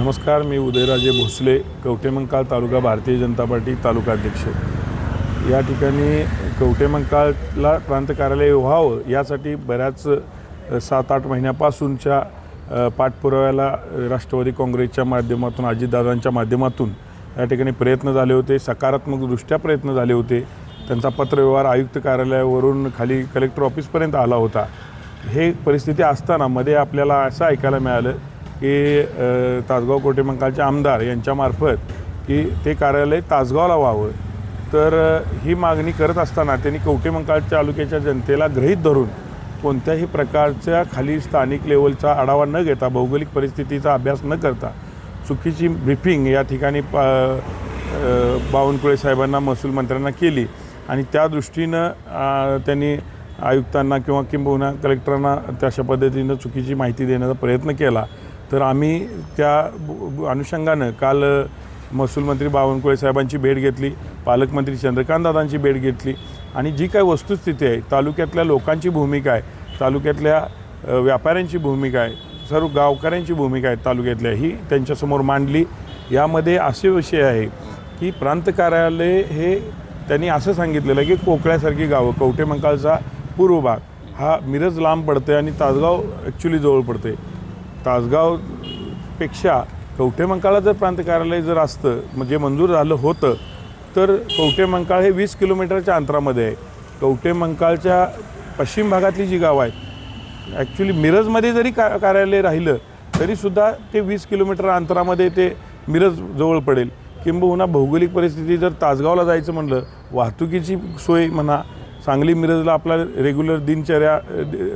नमस्कार, मी उदयराजे भोसले, कवठेमंकाळ तालुका भारतीय जनता पार्टी तालुका अध्यक्ष। या ठिकाणी कवठेमंकाळला प्रांत कार्यालय व्हावं यासाठी बऱ्याच 7-8 महिन्यापासूनच्या पाठपुराव्याला राष्ट्रवादी काँग्रेसच्या माध्यमातून, अजितदादांच्या माध्यमातून या ठिकाणी प्रयत्न झाले होते, सकारात्मकदृष्ट्या प्रयत्न झाले होते। त्यांचा पत्रव्यवहार आयुक्त कार्यालयावरून खाली कलेक्टर ऑफिसपर्यंत आला होता। हे परिस्थिती असताना मध्ये आपल्याला असं ऐकायला मिळालं की तासगाव कवठेमंकाळचे आमदार यांच्यामार्फत की ते कार्यालय तासगावला व्हावं। तर ही मागणी करत असताना त्यांनी कवठेमंकाळ तालुक्याच्या जनतेला गृहीत धरून कोणत्याही प्रकारच्या खाली स्थानिक लेवलचा आढावा न घेता, भौगोलिक परिस्थितीचा अभ्यास न करता चुकीची ब्रीफिंग या ठिकाणी बावनकुळे साहेबांना, महसूल मंत्र्यांना केली आणि त्या दृष्टीनं त्यांनी आयुक्तांना किंवा किंबहुना कलेक्टरांना तशा पद्धतीनं चुकीची माहिती देण्याचा प्रयत्न केला। तर आम्ही त्या अनुषंगानं काल महसूल मंत्री बावनकुळे साहेबांची भेट घेतली, पालकमंत्री चंद्रकांतदादांची भेट घेतली आणि जी काही वस्तुस्थिती आहे, तालुक्यातल्या लोकांची भूमिका आहे, तालुक्यातल्या व्यापाऱ्यांची भूमिका आहे, सर्व गावकऱ्यांची भूमिका आहे तालुक्यातल्या, ही त्यांच्यासमोर मांडली। यामध्ये असे विषय आहे की प्रांत कार्यालय हे त्यांनी असं सांगितलेलं आहे की कोकळ्यासारखी गावं, कवठेमंकाळचा पूर्व भाग हा मिरज लांब पडते आणि तासगाव ॲक्च्युली जवळ पडते। तासगावपेक्षा कवठेमंकाळला जर प्रांत कार्यालय जर असतं, म्हणजे मंजूर झालं होतं, तर कवठेमंकाळ हे 20 किलोमीटरच्या अंतरामध्ये आहे। कवठेमंकाळच्या पश्चिम भागातली जी गावं आहेत, ॲक्च्युली मिरजमध्ये जरी कार्यालय राहिलं तरीसुद्धा ते 20 किलोमीटर अंतरामध्ये ते मिरज जवळ पडेल। किंबहुना भौगोलिक परिस्थिती जर तासगावला जायचं म्हणलं, वाहतुकीची सोय म्हणा, सांगली मिरजला आपला रेग्युलर दिनचर्या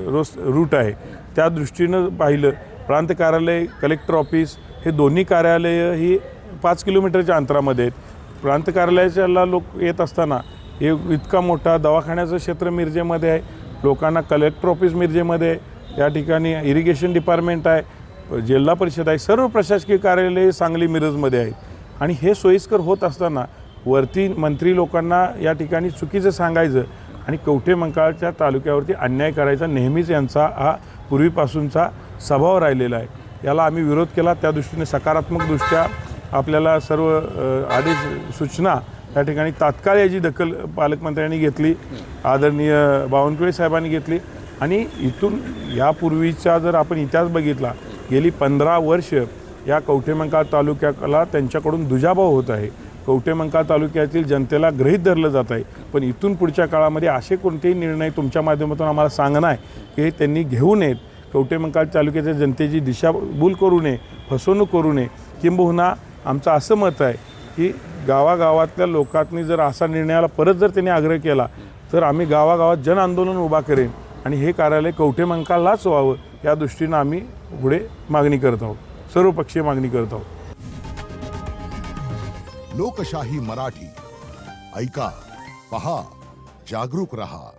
रोज रूट आहे, त्या दृष्टीनं पाहिलं प्रांत कार्यालय, कलेक्टर ऑफिस हे दोन्ही कार्यालयं ही 5 किलोमीटरच्या अंतरामध्ये आहेत। प्रांत कार्यालयाला लोक येत असताना हे इतका मोठा दवाखान्याचं क्षेत्र मिरजेमध्ये आहे, लोकांना कलेक्टर ऑफिस मिरजेमध्ये आहे, या ठिकाणी इरिगेशन डिपार्टमेंट आहे, जिल्हा परिषद आहे, सर्व प्रशासकीय कार्यालय सांगली मिरजमध्ये आहेत। आणि हे सोयीस्कर होत असताना वरती मंत्री लोकांना या ठिकाणी चुकीचं सांगायचं आणि कवठेमंकाळच्या तालुक्यावरती अन्याय करायचा नेहमीच यांचा हा पूर्वीपासूनचा स्वभाव राहिलेला आहे। याला आम्ही विरोध केला। त्या दृष्टीने सकारात्मकदृष्ट्या आपल्याला सर्व आदेश, सूचना या ठिकाणी तात्काळ याची दखल पालकमंत्र्यांनी घेतली, आदरणीय बावनकुळे साहेबांनी घेतली। आणि इथून यापूर्वीचा जर आपण इतिहास बघितला, गेली 15 वर्ष या कवठेमंकाळ तालुक्याला त्यांच्याकडून दुजाभाव होत आहे। कवठेमंकाळ तालुक्यातील जनतेला गृहीत धरलं जात आहे। पण इथून पुढच्या काळामध्ये असे कोणतेही निर्णय तुमच्या माध्यमातून आम्हाला सांगणं आहे की त्यांनी घेऊ नयेत, कवठेमंकाळ तालुक्याच्या जनतेची दिशाभूल करू नये, फसवणूक करू नये। किंबहुना आमचं असं मत आहे की गावागावातल्या लोकांनी जर असा निर्णयाला परत जर त्यांनी आग्रह केला तर आम्ही गावागावात जन आंदोलन उभा करेन आणि हे कार्यालय कवठेमंकाळलाच व्हावं या दृष्टीनं आम्ही पुढे मागणी करत आहोत, सर्वपक्षीय मागणी करत आहोत। लोकशाही मराठी ऐका, पहा, जागरूक रहा।